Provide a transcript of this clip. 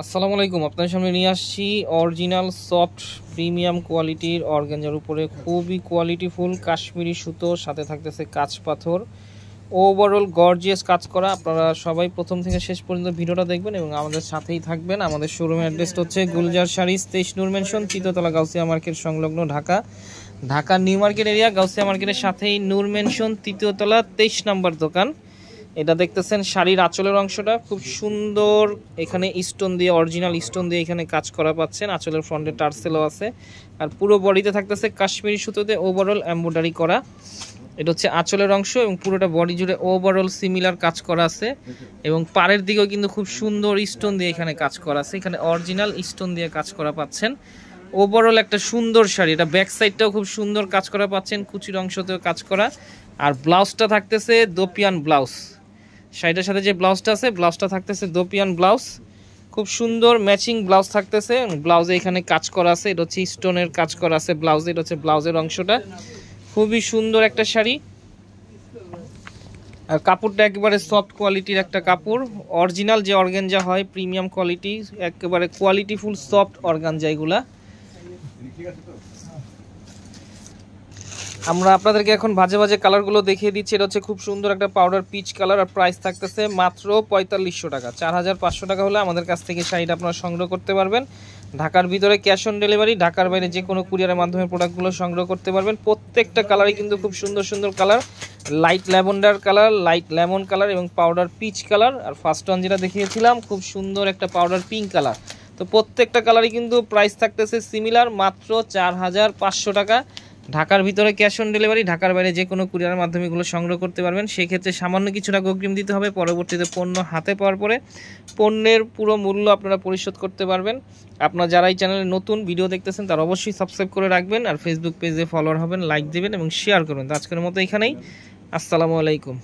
আসসালামু আলাইকুম। আপনাদের সামনে নিয়ে আসছি অরিজিনাল সফট প্রিমিয়াম কোয়ালিটির অর্গানজার উপরে খুবই কোয়ালিটিফুল কাশ্মীরি সুতো, সাথে থাকতেছে কাঁচ পাথর, ওভারঅল গর্জিয়াস কাজ করা। আপনারা সবাই প্রথম থেকে শেষ পর্যন্ত ভিডিওটা দেখবেন এবং আমাদের সাথেই থাকবেন। আমাদের শোরুমের অ্যাড্রেসটা হচ্ছে গুলজার শাড়িজ 23 নূর মেনশন, তৃতীয়তলা, গাউসিয়া মার্কেট সংলগ্ন, Dhaka. Dhaka new market area, Gausia মার্কেটের সাথেই নূর মেনশন, তৃতীয়তলা, 23 নম্বর দোকান। এটা দেখতেছেন শাড়ির আঁচলের অংশটা খুব সুন্দর, এখানে স্টোন দিয়ে, অরিজিনাল স্টোন দিয়ে এখানে কাজ করা পাচ্ছেন। আঁচলের ফ্রন্টে টার্সেলও আছে, আর পুরো বডিতে থাকতেছে কাশ্মীরি সুতোতে ওভারঅল এমব্রয়ডারি করা। এটা হচ্ছে আঁচলের অংশ এবং পুরোটা বডি জুড়ে ওভারঅল সিমিলার কাজ করা আছে এবং পাড়ের দিকেও কিন্তু খুব সুন্দর স্টোন দিয়ে এখানে কাজ করা আছে। এখানে অরিজিনাল স্টোন দিয়ে কাজ করা পাচ্ছেন। ওভারঅল একটা সুন্দর শাড়ি। এটা ব্যাক সাইডটাও খুব সুন্দর কাজ করা পাচ্ছেন, কুচির অংশতেও কাজ করা। আর ব্লাউজটা থাকতেছে দোপিয়ান ব্লাউজ। শাড়িটার সাথে যে ব্লাউজটা আছে, ব্লাউজটা থাকতেছে দোপিয়ান ব্লাউজ, খুব সুন্দর ম্যাচিং ব্লাউজ থাকতেছে। ব্লাউজে এখানে কাজ করা আছে, এটা হচ্ছে স্টোনের কাজ করা আছে ব্লাউজে। এটা হচ্ছে ব্লাউজের অংশটা, খুবই সুন্দর একটা শাড়ি। আর কাপড়টা একেবারে সফট কোয়ালিটির একটা কাপড়, অরিজিনাল যে অর্গানজা হয় প্রিমিয়াম কোয়ালিটি, একেবারে কোয়ালিটিফুল সফট অর্গানজা এগুলা। আমরা আপনাদেরকে এখন ভাজে ভাজে কালারগুলো দেখিয়ে দিচ্ছি। এটা হচ্ছে খুব সুন্দর একটা পাউডার পিচ কালার, আর প্রাইস থাকতেছে মাত্র 4500 টাকা। 4500 টাকা হলে আমাদের কাছ থেকে শাড়িটা আপনারা সংগ্রহ করতে পারবেন। ঢাকার ভিতরে ক্যাশ অন ডেলিভারি, ঢাকার বাইরে যে কোনো কুরিয়ারের মাধ্যমে প্রোডাক্টগুলো সংগ্রহ করতে পারবেন। প্রত্যেকটা কালারই কিন্তু খুব সুন্দর সুন্দর colour, light lavender colour, light lemon colour এবং পাউডার পিচ কালার। আর ফার্স্ট ওয়ান যেটা দেখিয়েছিলাম খুব সুন্দর একটা পাউডার পিঙ্ক কালার। তো প্রত্যেকটা কালারই কিন্তু প্রাইস থাকতেছে সিমিলার, মাত্র 4500 টাকা। ঢাকার ভিতরে ক্যাশ অন ডেলিভারি, ঢাকার বাইরে যে কোনো কুরিয়ারের মাধ্যমে এগুলো সংগ্রহ করতে পারবেন। সেক্ষেত্রে সামান্য কিছু টাকা অগ্রিম দিতে হবে, পরবর্তীতে পণ্য হাতে পাওয়ার পরে পণ্যের পুরো মূল্য আপনারা পরিশোধ করতে পারবেন। আপনারা যারা এই চ্যানেলে নতুন ভিডিও দেখতেছেন তারা অবশ্যই সাবস্ক্রাইব করে রাখবেন, আর ফেসবুক পেজে ফলোয়ার হবেন, লাইক দেবেন এবং শেয়ার করবেন। তো আজকের মতো এখানেই, আসসালামু আলাইকুম।